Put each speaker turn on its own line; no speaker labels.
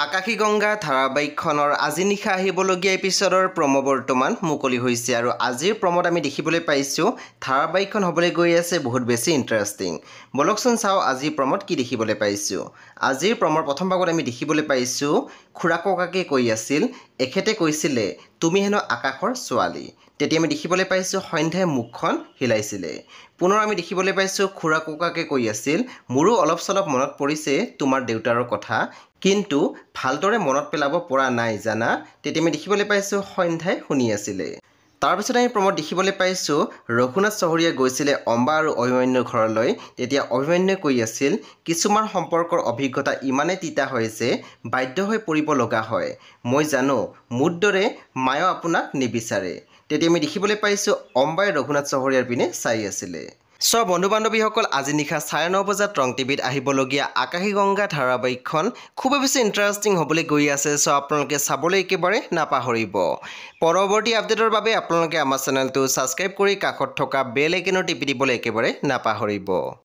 আকাশী গংগা ধাৰাবাহিকখনৰ আজি নিশা আহিবলগীয়া এপিছডৰ প্ৰম' বৰ্তমান মুকলি হৈছে আৰু আজিৰ প্ৰম'ত আমি দেখিবলৈ পাইছোঁ ধাৰাবাহিকখন হ'বলৈ গৈ আছে বহুত বেছি ইণ্টাৰেষ্টিং। বলকচোন চাওঁ আজিৰ প্ৰম'ত কি দেখিবলৈ পাইছোঁ। আজিৰ প্ৰম'ৰ প্ৰথম ভাগত আমি দেখিবলৈ পাইছোঁ খুৰা ককাকে কৈ আছিল, এখেতে কৈছিলে তুমি হেনো আকাশৰ ছোৱালী। তেতিয়া আমি দেখিবলৈ পাইছোঁ সন্ধ্যাই মুখখন হিলাইছিলে। পুনৰ আমি দেখিবলৈ পাইছোঁ খুৰা ককাকে কৈ আছিল, মোৰো অলপ চলপ মনত পৰিছে তোমাৰ দেউতাৰৰ কথা, কিন্তু ভালদৰে মনত পেলাব পৰা নাই জানা। তেতিয়া আমি দেখিবলৈ পাইছোঁ সন্ধ্যাই শুনি আছিলে। তাৰপিছত আমি প্ৰম'ত দেখিবলৈ পাইছোঁ ৰঘুনাথ চহৰীয়া গৈছিলে অম্বা আৰু অভিমন্যুৰ ঘৰলৈ। তেতিয়া অভিমন্যুৱে কৈ আছিল, কিছুমান সম্পৰ্কৰ অভিজ্ঞতা ইমানেই তিতা হয় যে বাধ্য হৈ পৰিব লগা হয়। মই জানো মোৰ দৰে মায়েও আপোনাক নিবিচাৰে। তেতিয়া আমি দেখিবলৈ পাইছোঁ অম্বাই ৰঘুনাথ চহৰীয়াৰ পিনে চাই আছিলে। চ' বন্ধু বান্ধৱীসকল, আজি নিশা 9:30 বজাত ৰং টিভিত আহিবলগীয়া আকাশী গংগা ধাৰাবাহিকখন খুবেই বেছি ইণ্টাৰেষ্টিং হ'বলৈ গৈ আছে। চ' আপোনালোকে চাবলৈ একেবাৰে নাপাহৰিব। পৰৱৰ্তী আপডেটৰ বাবে আপোনালোকে আমাৰ চেনেলটো ছাবস্ক্ৰাইব কৰি কাষত থকা বেল আইকনত টিপি দিবলৈ একেবাৰে নাপাহৰিব।